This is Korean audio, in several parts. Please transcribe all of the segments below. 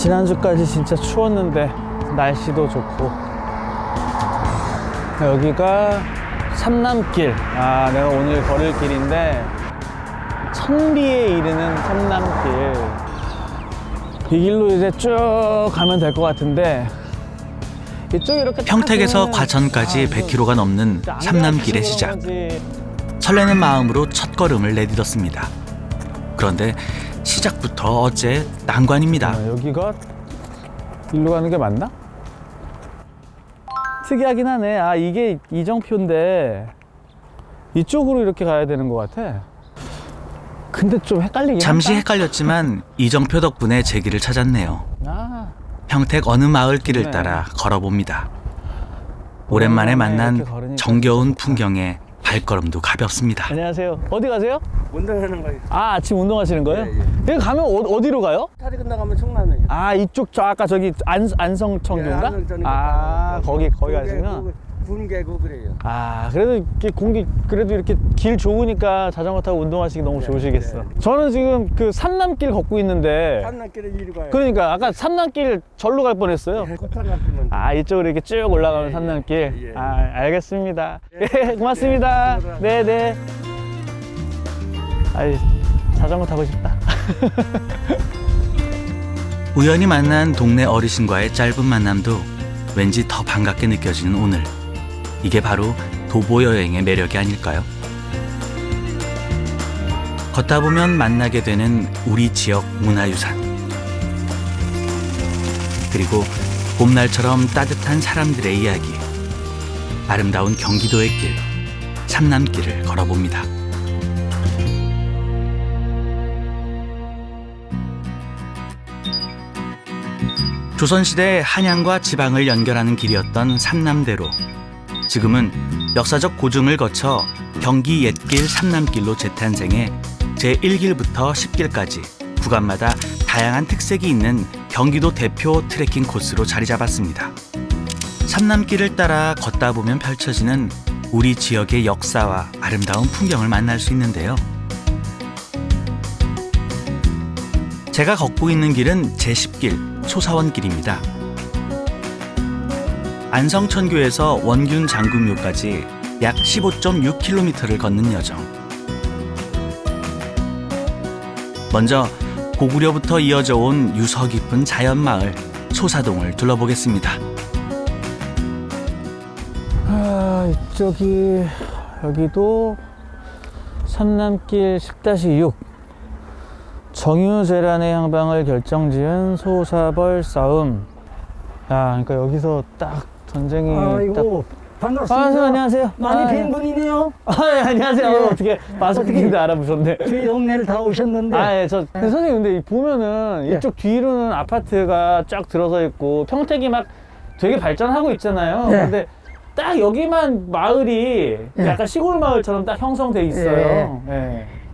지난주까지 진짜 추웠는데 날씨도 좋고. 여기가 삼남길. 내가 오늘 걸을 길인데 천리에 이르는 삼남길. 이 길로 이제 쭉 가면 될 것 같은데 이쪽 이렇게 평택에서 과천까지 100km가 넘는 삼남길의 시작. 설레는 마음으로 첫걸음을 내딛었습니다. 그런데 시작부터 어째 난관입니다. 여기가 일로 가는 게 맞나? 특이하긴 하네. 이게 이정표인데 이쪽으로 이렇게 가야 되는 것 같아. 근데 좀 헷갈리긴 잠시 한다. 헷갈렸지만 이정표 덕분에 제 길을 찾았네요. 평택 어느 마을길을 따라 걸어봅니다. 오랜만에 만난 정겨운 풍경에 발걸음도 가볍습니다. 안녕하세요. 어디 가세요? 운동하는 거예요. 아침 운동하시는 거예요? 예. 여기 가면 어디로 가요? 차리 끝나가면 청라면이요. 이쪽 아까 저기 안성청교인가? 거기 가시면. 군계구 그래요. 그래도 이렇게 그래도 이렇게 길 좋으니까 자전거 타고 운동하시기 너무 좋으시겠어. 저는 지금 그 삼남길 걷고 있는데. 산남길에 이리 가요. 그러니까 아까 삼남길 절로 갈 뻔했어요. 고탄 같은 이쪽으로 이렇게 쭉 올라가면 삼남길. 알겠습니다. 고맙습니다. 네네. 자전거 타고 싶다. 우연히 만난 동네 어르신과의 짧은 만남도 왠지 더 반갑게 느껴지는 오늘. 이게 바로 도보 여행의 매력이 아닐까요? 걷다 보면 만나게 되는 우리 지역 문화유산. 그리고 봄날처럼 따뜻한 사람들의 이야기. 아름다운 경기도의 길, 삼남길을 걸어봅니다. 조선시대 한양과 지방을 연결하는 길이었던 삼남대로. 지금은 역사적 고증을 거쳐 경기 옛길 삼남길로 재탄생해 제1길부터 10길까지 구간마다 다양한 특색이 있는 경기도 대표 트레킹 코스로 자리 잡았습니다. 삼남길을 따라 걷다 보면 펼쳐지는 우리 지역의 역사와 아름다운 풍경을 만날 수 있는데요. 제가 걷고 있는 길은 제10길 소사원길입니다. 안성천교에서 원균 장금묘까지 약 15.6km를 걷는 여정. 먼저 고구려부터 이어져 온 유서 깊은 자연마을 소사동을 둘러보겠습니다. 여기도 삼남길 10-6 정유재란의 향방을 결정지은 소사벌 싸움. 그러니까 여기서 딱 전쟁이 아이고 반갑습니다. 안녕하세요. 많이 뵌 분이네요. 안녕하세요. 예. 어떻게 마스크인데 알아보셨네. 저희 동네를 다 오셨는데. 근데 선생님, 근데 보면은 이쪽 뒤로는 아파트가 쫙 들어서 있고 평택이 막 되게 발전하고 있잖아요. 근데 딱 여기만 마을이 약간 시골 마을처럼 딱 형성돼 있어요.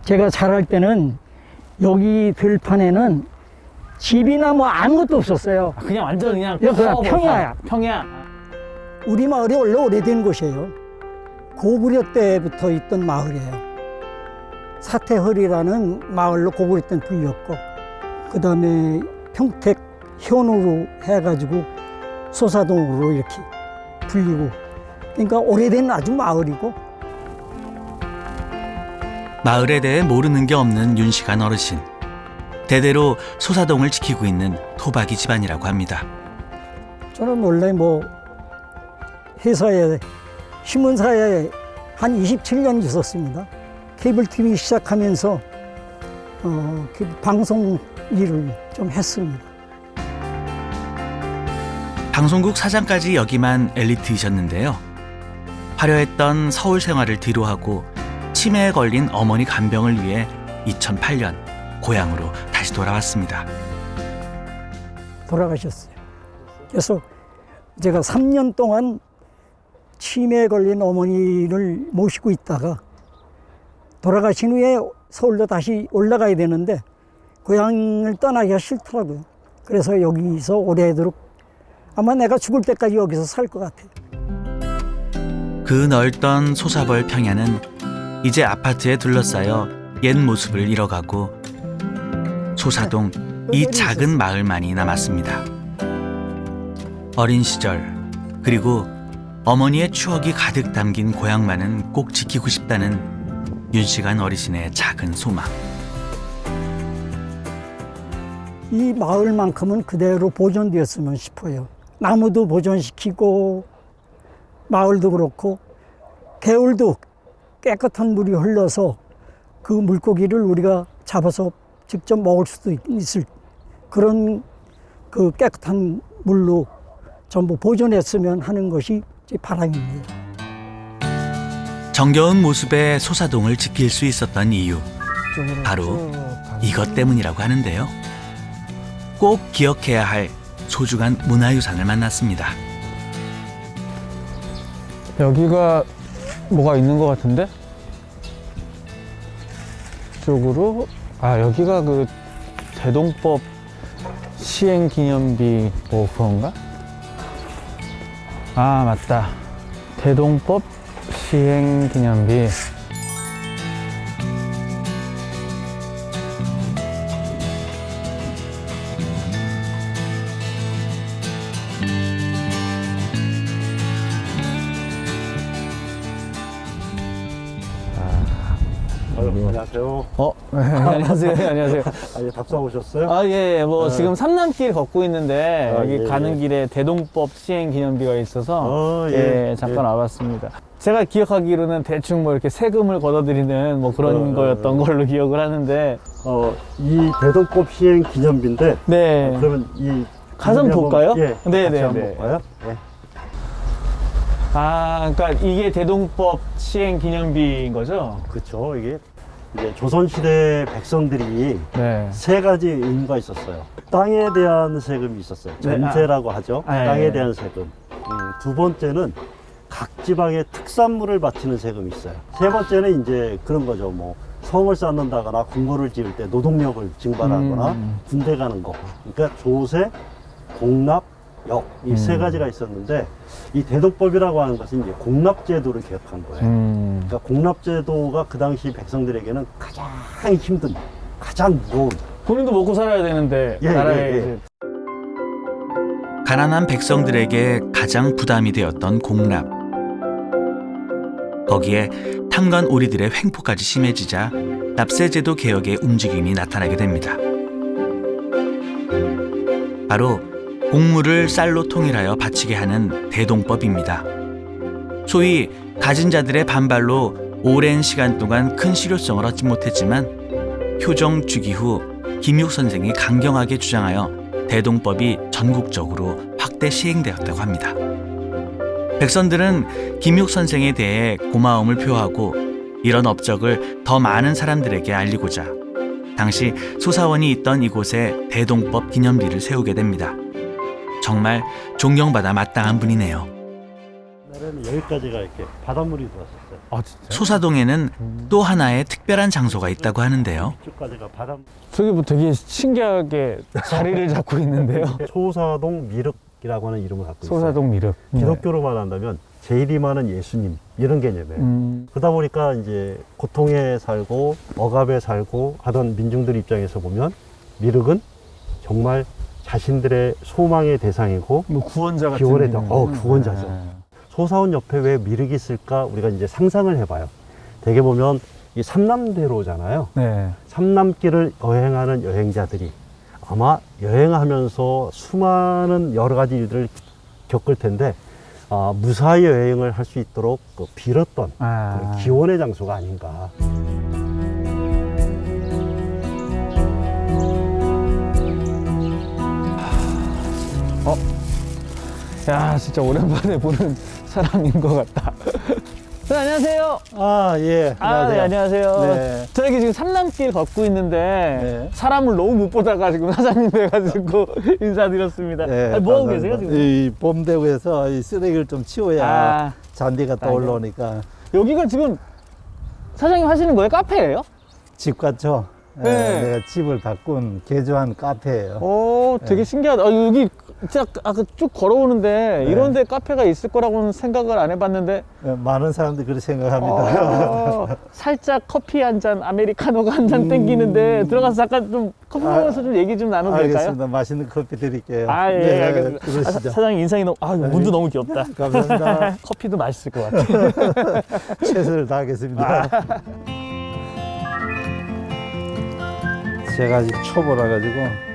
제가 자랄 때는 여기 들판에는 집이나 뭐 아무것도 없었어요. 그냥 완전 그냥 평야야. 평야. 우리 마을이 원래 오래된 곳이에요. 고구려 때부터 있던 마을이에요. 사태허리라는 마을로 고구려 때는 불렸고, 그 다음에 평택 현으로 해가지고 소사동으로 이렇게 불리고, 그러니까 오래된 아주 마을이고. 마을에 대해 모르는 게 없는 윤시간 어르신. 대대로 소사동을 지키고 있는 토박이 집안이라고 합니다. 저는 원래 회사에, 신문사에 한 27년 있었습니다. 케이블 TV 시작하면서 방송 일을 좀 했습니다. 방송국 사장까지 역임한 엘리트이셨는데요. 화려했던 서울 생활을 뒤로하고 치매에 걸린 어머니 간병을 위해 2008년 고향으로 다시 돌아왔습니다. 돌아가셨어요. 그래서 제가 3년 동안 치매에 걸린 어머니를 모시고 있다가 돌아가신 후에 서울로 다시 올라가야 되는데 고향을 떠나기가 싫더라고요. 그래서 여기서 오래도록 아마 내가 죽을 때까지 여기서 살 것 같아요. 그 넓던 소사벌 평야는 이제 아파트에 둘러싸여 옛 모습을 잃어가고 소사동 이 작은 마을만이 남았습니다. 어린 시절 그리고 어머니의 추억이 가득 담긴 고향만은 꼭 지키고 싶다는 윤시간 어르신의 작은 소망. 이 마을만큼은 그대로 보존되었으면 싶어요. 나무도 보존시키고 마을도 그렇고 개울도 깨끗한 물이 흘러서 그 물고기를 우리가 잡아서 직접 먹을 수도 있을 그런 그 깨끗한 물로 전부 보존했으면 하는 것이 제 바람입니다. 정겨운 모습의 소사동을 지킬 수 있었던 이유, 바로 이것 때문이라고 하는데요. 꼭 기억해야 할 소중한 문화유산을 만났습니다. 여기가 뭐가 있는 것 같은데? 이쪽으로 여기가 그 대동법 시행기념비 뭐 그런가? 맞다. 대동법 시행기념비. 안녕하세요. 안녕하세요. 안녕하세요. 예, 답사 오셨어요? 예, 지금 삼남길 걷고 있는데, 여기 예, 가는 예. 길에 대동법 시행 기념비가 있어서, 예, 잠깐 와봤습니다. 제가 기억하기로는 대충 이렇게 세금을 걷어들이는 그런 거였던 걸로 기억을 하는데, 이 대동법 시행 기념비인데, 네. 그러면 이 가서 한번 볼까요? 예, 네, 같이 네, 한번 네. 볼까요? 예. 그러니까 이게 대동법 시행 기념비인 거죠? 그렇죠. 이게 이제 조선시대 백성들이 네. 세 가지 의무가 있었어요. 땅에 대한 세금이 있었어요. 전세라고 하죠. 예. 땅에 대한 세금. 두 번째는 각 지방의 특산물을 바치는 세금이 있어요. 세 번째는 이제 그런 거죠. 성을 쌓는다거나 궁궐을 지을 때 노동력을 징발하거나 군대 가는 거. 그러니까 조세, 공납, 역. 이 세 가지가 있었는데 이 대동법이라고 하는 것은 이제 공납제도를 개혁한 거예요. 그러니까 공납제도가 그 당시 백성들에게는 가장 힘든, 가장 무거운. 본인도 먹고 살아야 되는데, 나라에 이제 가난한 백성들에게 가장 부담이 되었던 공납. 거기에 탐관 오리들의 횡포까지 심해지자 납세제도 개혁의 움직임이 나타나게 됩니다. 바로 곡물을 쌀로 통일하여 바치게 하는 대동법입니다. 소위 가진 자들의 반발로 오랜 시간 동안 큰 실효성을 얻지 못했지만 효정 즉위 후 김육 선생이 강경하게 주장하여 대동법이 전국적으로 확대 시행되었다고 합니다. 백성들은 김육 선생에 대해 고마움을 표하고 이런 업적을 더 많은 사람들에게 알리고자 당시 소사원이 있던 이곳에 대동법 기념비를 세우게 됩니다. 정말 존경받아 마땅한 분이네요. 옛날에는 여기까지가 이렇게 바닷물이 들어왔었어요. 진짜? 소사동에는 또 하나의 특별한 장소가 있다고 하는데요. 이쪽까지가 바닷물. 저기 되게 신기하게 자리를 잡고 있는데요. 소사동 미륵이라고 하는 이름을 갖고 있어요. 소사동 미륵. 기독교로 말한다면 제일이 많은 예수님 이런 개념이에요. 그러다 보니까 이제 고통에 살고 억압에 살고 하던 민중들 입장에서 보면 미륵은 정말 자신들의 소망의 대상이고 구원자 같은 기원의 느낌. 구원자죠. 소사원 옆에 왜 미륵이 있을까 우리가 이제 상상을 해봐요. 대개 보면 이 삼남대로잖아요. 네. 삼남길을 여행하는 여행자들이 아마 여행하면서 수많은 여러 가지 일들을 겪을 텐데 무사히 여행을 할 수 있도록 빌었던 그런 기원의 장소가 아닌가. 야, 진짜 오랜만에 보는 사람인 것 같다. 네, 안녕하세요. 예. 네, 안녕하세요. 네. 저기 지금 삼남길 걷고 있는데 네. 사람을 너무 못 보다가 지금 사장님 뵈가지고 인사드렸습니다. 뭐 하고 계세요 지금? 이 봄대구에서 이 쓰레기를 좀 치워야 잔디가 또 올라오니까. 여기가 지금 사장님 하시는 거예요? 카페예요? 집 같죠? 네. 내가 집을 바꾼 개조한 카페예요. 되게 신기하다. 여기 진짜 아까 쭉 걸어오는데 네. 이런 데 카페가 있을 거라고는 생각을 안 해봤는데 많은 사람들이 그렇게 생각합니다. 살짝 커피 한 잔, 아메리카노가 한 잔 땡기는데 들어가서 잠깐 좀 커피 먹으면서 좀 얘기 좀 나눠도 될까요? 알겠습니다. 맛있는 커피 드릴게요. 아, 예, 네, 알겠습니다. 그러시죠. 사장님 인상이 너무, 문도 너무 귀엽다. 감사합니다. 커피도 맛있을 것 같아요. 최선을 다하겠습니다. 제가 아직 초보라 가지고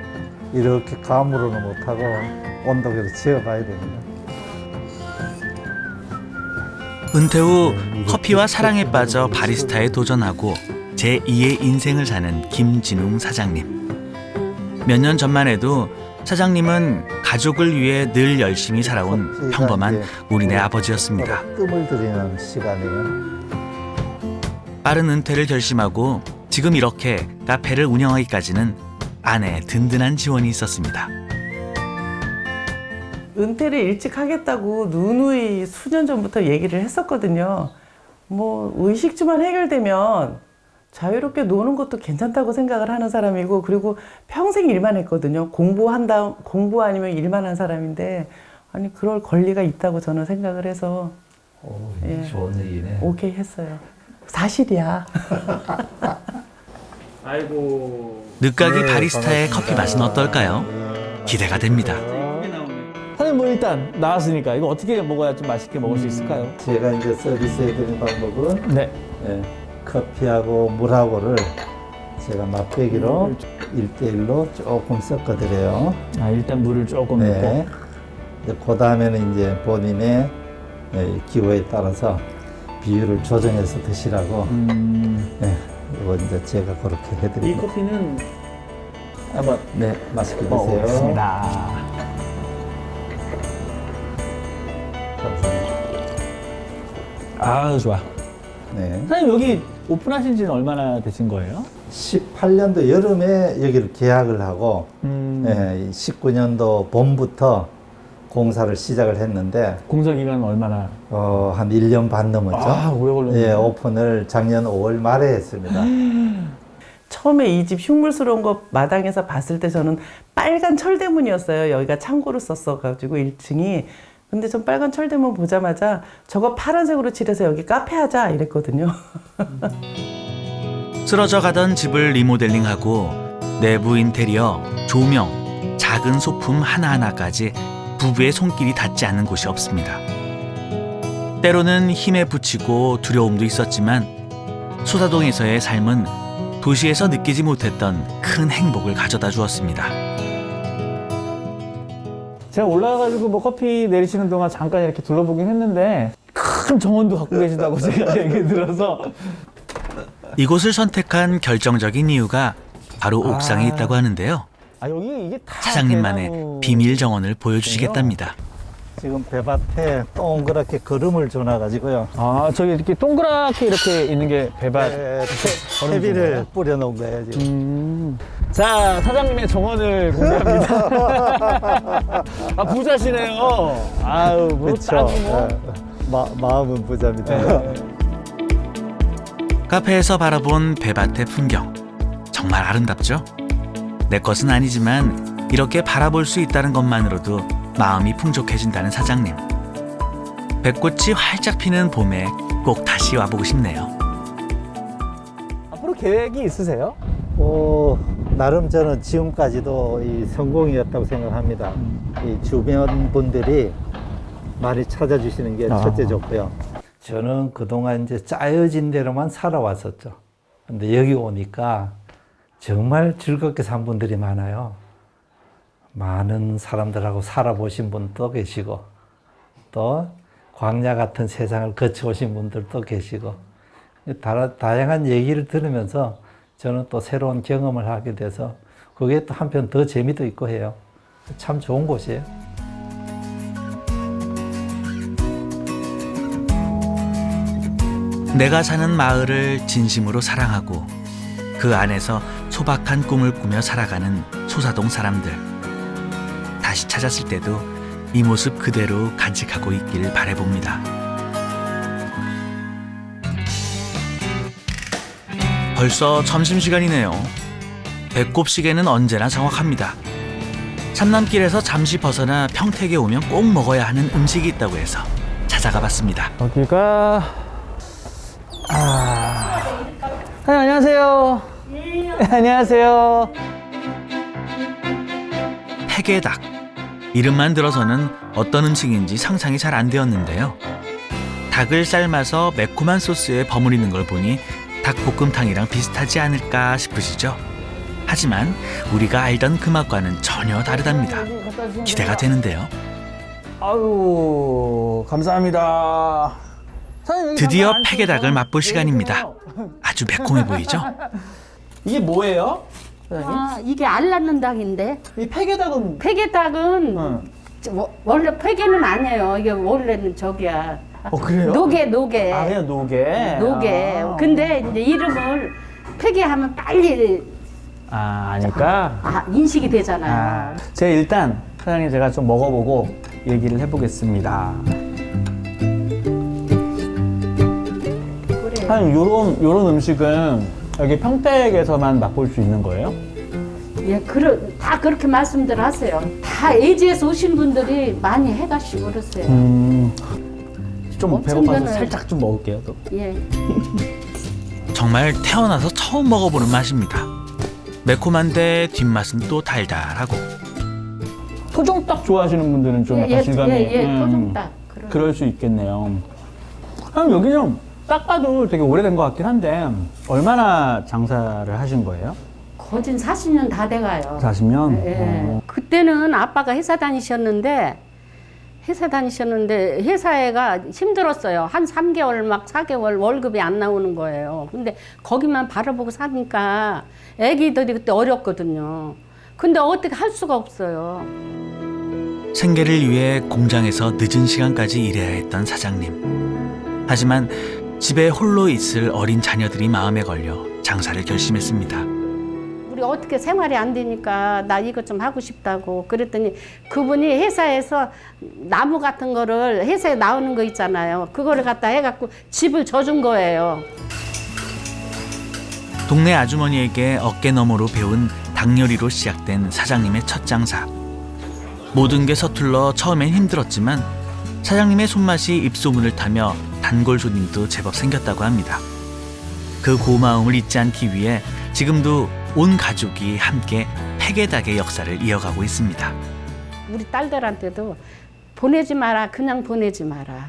이렇게 감으로는 못하고 온도계로 지어봐야 됩니다. 은퇴 후 커피와 사랑에 빠져 바리스타에 도전하고 제2의 인생을 사는 김진웅 사장님. 몇 년 전만 해도 사장님은 가족을 위해 늘 열심히 살아온 평범한 우리네 아버지였습니다. 뜸을 들이는 시간이에요. 빠른 은퇴를 결심하고 지금 이렇게 카페를 운영하기까지는 아내의 든든한 지원이 있었습니다. 은퇴를 일찍 하겠다고 누누이 수년 전부터 얘기를 했었거든요. 뭐 의식주만 해결되면 자유롭게 노는 것도 괜찮다고 생각을 하는 사람이고, 그리고 평생 일만 했거든요. 공부 아니면 일만 한 사람인데, 아니 그럴 권리가 있다고 저는 생각을 해서 예, 좋은 얘기네. 오케이 했어요. 사실이야. 아이고. 늦가기 네, 바리스타의 반갑습니다. 커피 맛은 어떨까요? 기대가 됩니다. 사장님 뭐 일단 나왔으니까 이거 어떻게 먹어야 좀 맛있게 먹을 수 있을까요? 제가 이제 서비스해드리는 방법은 네. 커피하고 물하고를 제가 맛배기로 1대1로 조금 섞어드려요. 아, 일단 물을 조금 네. 넣고. 그 다음에는 이제 본인의 기호에 따라서 비율을 조정해서 드시라고. 이거 이제 제가 그렇게 이 해드립니다. 커피는 한번 맛있게 드세요. 먹어보겠습니다. 감사합니다. 아, 좋아. 네. 사장님 여기 오픈하신 지는 얼마나 되신 거예요? 18년도 여름에 여기를 계약을 하고 19년도 봄부터 공사를 시작을 했는데 공사 기간은 얼마나? 한 1년 반 넘었죠. 아, 오래 걸렸네요. 예, 오픈을 작년 5월 말에 했습니다. 처음에 이 집 흉물스러운 거 마당에서 봤을 때 저는 빨간 철대문이었어요. 여기가 창고로 썼어가지고 1층이. 근데 전 빨간 철대문 보자마자 저거 파란색으로 칠해서 여기 카페 하자 이랬거든요. 쓰러져 가던 집을 리모델링하고 내부 인테리어, 조명, 작은 소품 하나하나까지 부부의 손길이 닿지 않는 곳이 없습니다. 때로는 힘에 부치고 두려움도 있었지만 소사동에서의 삶은 도시에서 느끼지 못했던 큰 행복을 가져다 주었습니다. 제가 올라가가지고 뭐 커피 내리시는 동안 잠깐 이렇게 둘러보긴 했는데 큰 정원도 갖고 계시다고 제가 얘기 들어서 이곳을 선택한 결정적인 이유가 바로 옥상에 있다고 하는데요. 아, 여기 이게 다 사장님만의 대나무. 비밀 정원을 보여주시겠답니다. 지금 배밭에 동그랗게 거름을 줘놔가지고요. 아, 저기 이렇게 동그랗게 이렇게 있는 게 배밭. 퇴비를 뿌려놓은 거예요, 지금. 자, 사장님의 정원을 공개합니다. 아, 부자시네요. 아유, 뭐 그렇죠. 딱이 뭐. 마음은 부자입니다. 카페에서 바라본 배밭의 풍경 정말 아름답죠? 내 것은 아니지만 이렇게 바라볼 수 있다는 것만으로도 마음이 풍족해진다는 사장님. 배꽃이 활짝 피는 봄에 꼭 다시 와보고 싶네요. 앞으로 계획이 있으세요? 나름 저는 지금까지도 이 성공이었다고 생각합니다. 이 주변 분들이 많이 찾아주시는 게 첫째 좋고요. 저는 그동안 이제 짜여진 대로만 살아왔었죠. 근데 여기 오니까 정말 즐겁게 산 분들이 많아요. 많은 사람들하고 살아보신 분도 계시고, 또 광야 같은 세상을 거쳐오신 분들도 계시고, 다양한 얘기를 들으면서 저는 또 새로운 경험을 하게 돼서 그게 또 한편 더 재미도 있고 해요. 참 좋은 곳이에요. 내가 사는 마을을 진심으로 사랑하고 그 안에서 소박한 꿈을 꾸며 살아가는 소사동 사람들. 다시 찾았을 때도 이 모습 그대로 간직하고 있길 바라봅니다. 벌써 점심시간이네요. 배꼽 시계는 언제나 정확합니다. 삼남길에서 잠시 벗어나 평택에 오면 꼭 먹어야 하는 음식이 있다고 해서 찾아가 봤습니다. 여기가 안녕하세요. 네, 안녕하세요. 폐게닭. 이름만 들어서는 어떤 음식인지 상상이 잘 안 되었는데요. 닭을 삶아서 매콤한 소스에 버무리는 걸 보니 닭볶음탕이랑 비슷하지 않을까 싶으시죠? 하지만 우리가 알던 그 맛과는 전혀 다르답니다. 기대가 되는데요. 아유, 감사합니다. 사장님, 여기 드디어 잠깐 폐게닭을 앉으세요. 맛볼 시간입니다. 아주 매콤해 보이죠? 이게 뭐예요? 사장님? 아, 이게 알낳는 닭인데 이 폐게닭은 폐게닭은 원래 폐게는 아니에요. 이게 원래는 저기야. 그래요? 노게. 그냥 노게. 노게. 아. 근데 이제 이름을 폐게하면 빨리 아니까. 인식이 되잖아요. 제가 일단 사장님 제가 좀 먹어보고 얘기를 해보겠습니다. 그래요. 사장님 요런 음식은 여기 평택에서만 맛볼 수 있는 거예요? 예, 다 그렇게 말씀들 하세요. 다 예지에서 오신 분들이 많이 해가시고 그러세요. 좀 엄청 배고파서 변화요. 살짝 좀 먹을게요. 또. 예. 정말 태어나서 처음 먹어보는 맛입니다. 매콤한데 뒷맛은 또 달달하고 토종닭 좋아하시는 분들은 좀 약간 질감이 토종닭. 그럴 수 있겠네요. 그럼 여기는 딱 봐도 되게 오래된 것 같긴 한데 얼마나 장사를 하신 거예요? 거진 40년 다 돼가요. 40년? 예. 그때는 아빠가 회사 다니셨는데 회사가 힘들었어요. 한 3개월 막 4개월 월급이 안 나오는 거예요. 근데 거기만 바라보고 사니까 애기들이 그때 어렸거든요. 근데 어떻게 할 수가 없어요. 생계를 위해 공장에서 늦은 시간까지 일해야 했던 사장님. 하지만 집에 홀로 있을 어린 자녀들이 마음에 걸려 장사를 결심했습니다. 우리 어떻게 생활이 안 되니까 나 이거 좀 하고 싶다고 그랬더니 그분이 회사에서 나무 같은 거를 회사에 나오는 거 있잖아요. 그거를 갖다 해갖고 집을 져준 거예요. 동네 아주머니에게 어깨너머로 배운 닭요리로 시작된 사장님의 첫 장사. 모든 게 서툴러 처음엔 힘들었지만 사장님의 손맛이 입소문을 타며 단골 손님도 제법 생겼다고 합니다. 그 고마움을 잊지 않기 위해 지금도 온 가족이 함께 폐게닭의 역사를 이어가고 있습니다. 우리 딸들한테도 보내지 마라. 그냥 보내지 마라.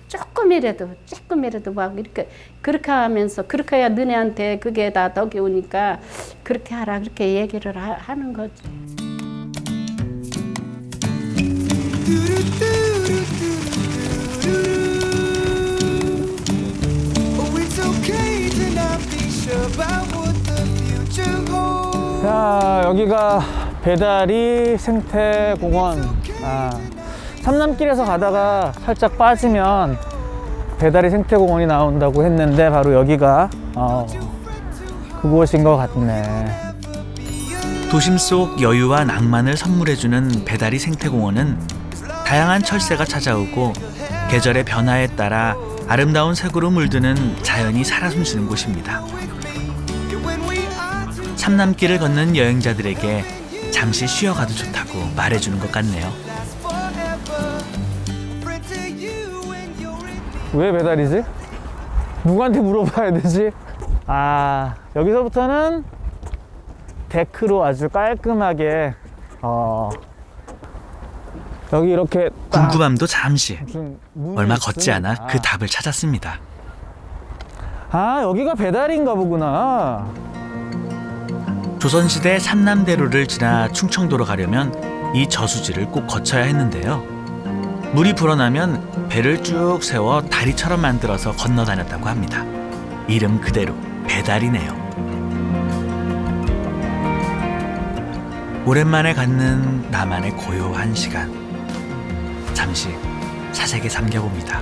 조금이라도 막 이렇게 그렇게 하면서 그렇게 해야 너네한테 그게 다 덕이 오니까 그렇게 하라. 그렇게 얘기를 하는 거죠. 자, 여기가 배다리 생태공원. 삼남길에서 가다가 살짝 빠지면 배다리 생태공원이 나온다고 했는데 바로 여기가 그곳인 것 같네. 도심 속 여유와 낭만을 선물해주는 배다리 생태공원은 다양한 철새가 찾아오고 계절의 변화에 따라 아름다운 색으로 물드는 자연이 살아 숨쉬는 곳입니다. 삼남길을 걷는 여행자들에게 잠시 쉬어가도 좋다고 말해주는 것 같네요. 왜 배달이지? 누구한테 물어봐야 되지? 여기서부터는 데크로 아주 깔끔하게 여기 이렇게 궁금함도 잠시. 무슨 문이 얼마 걷지 않아 있으니까. 그 답을 찾았습니다. 여기가 배달인가 보구나. 조선시대 삼남대로를 지나 충청도로 가려면 이 저수지를 꼭 거쳐야 했는데요. 물이 불어나면 배를 쭉 세워 다리처럼 만들어서 건너 다녔다고 합니다. 이름 그대로 배달이네요. 오랜만에 갖는 나만의 고요한 시간. 잠시 사색에 잠겨봅니다.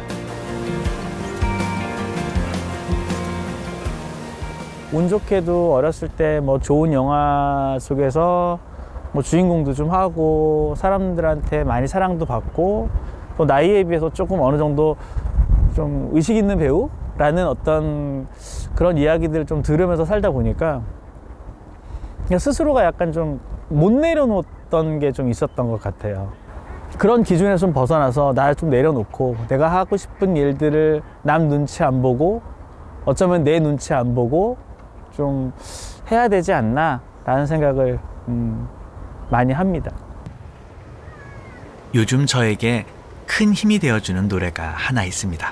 운 좋게도 어렸을 때 뭐 좋은 영화 속에서 뭐 주인공도 좀 하고 사람들한테 많이 사랑도 받고 또 나이에 비해서 조금 어느 정도 좀 의식 있는 배우라는 어떤 그런 이야기들을 좀 들으면서 살다 보니까 그냥 스스로가 약간 좀 못 내려놓았던 게 좀 있었던 것 같아요. 그런 기준에서 좀 벗어나서 나 좀 내려놓고 내가 하고 싶은 일들을 남 눈치 안 보고 어쩌면 내 눈치 안 보고 좀 해야 되지 않나 라는 생각을 많이 합니다. 요즘 저에게 큰 힘이 되어주는 노래가 하나 있습니다.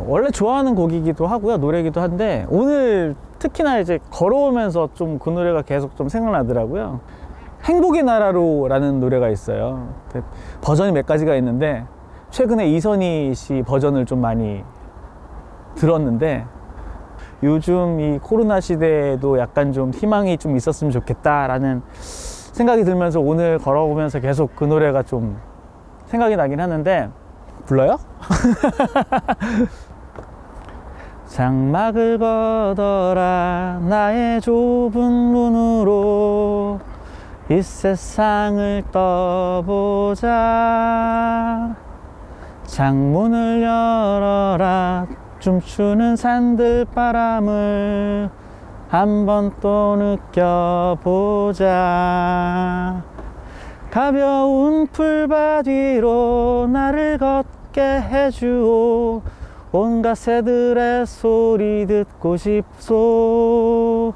원래 좋아하는 곡이기도 하고요, 노래기도 한데 오늘 특히나 이제 걸어오면서 좀 그 노래가 계속 좀 생각나더라고요. 행복의 나라로 라는 노래가 있어요. 버전이 몇 가지가 있는데 최근에 이선희 씨 버전을 좀 많이 들었는데 요즘 이 코로나 시대에도 약간 좀 희망이 좀 있었으면 좋겠다라는 생각이 들면서 오늘 걸어오면서 계속 그 노래가 좀 생각이 나긴 하는데 불러요? 장막을 걷어라 나의 좁은 눈으로 이 세상을 떠보자 창문을 열어라 춤추는 산들바람을 한번 또 느껴보자 가벼운 풀밭 위로 나를 걷게 해주오 온갖 새들의 소리 듣고 싶소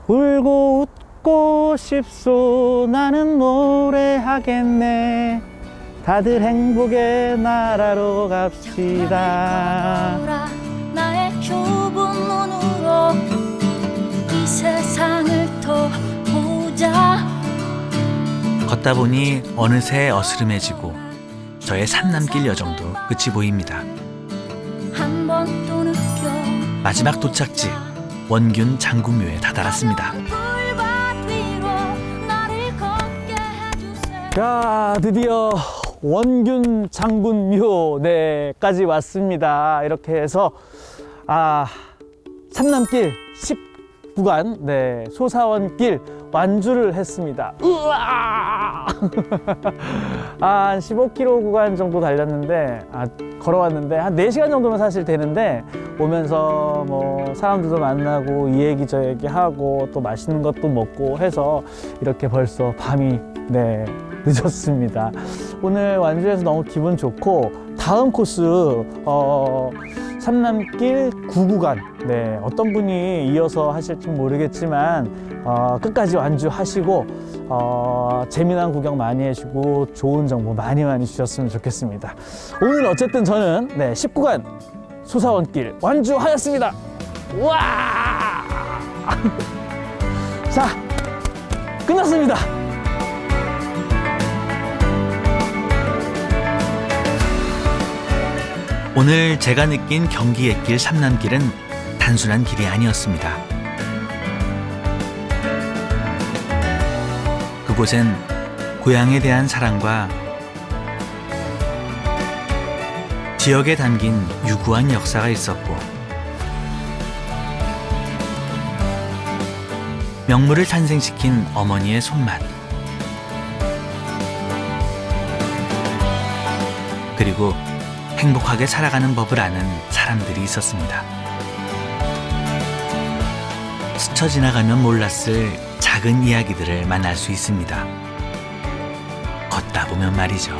울고 웃고 싶소 나는 노래하겠네 다들 행복의 나라로 갑시다 나의 좁은 눈으로 이 세상을 더 보자 걷다 보니 어느새 어스름해지고 저의 산남길 여정도 끝이 보입니다. 한 번 또 느껴 마지막 도착지 원균 장군묘에 다다랐습니다. 풀밭 위로 나를 걷게 해주세요 야, 드디어 원균 장군묘 네까지 왔습니다. 이렇게 해서 산남길 10구간 네, 소사원길 완주를 했습니다. 우와! 한 15km 구간 정도 달렸는데 걸어왔는데 한 4시간 정도면 사실 되는데 오면서 뭐 사람들도 만나고 이 얘기 저 얘기 하고 또 맛있는 것도 먹고 해서 이렇게 벌써 밤이 네, 늦었습니다. 오늘 완주해서 너무 기분 좋고 다음 코스 삼남길 9구간 네, 어떤 분이 이어서 하실지 모르겠지만 끝까지 완주하시고 재미난 구경 많이 해주고 좋은 정보 많이 주셨으면 좋겠습니다. 오늘 어쨌든 저는 네, 10구간 소사원길 완주하였습니다. 와! 자, 끝났습니다. 오늘 제가 느낀 경기 옛길 삼남길은 단순한 길이 아니었습니다. 그곳엔 고향에 대한 사랑과 지역에 담긴 유구한 역사가 있었고 명물을 탄생시킨 어머니의 손맛 그리고 행복하게 살아가는 법을 아는 사람들이 있었습니다. 스쳐 지나가면 몰랐을 작은 이야기들을 만날 수 있습니다. 걷다 보면 말이죠.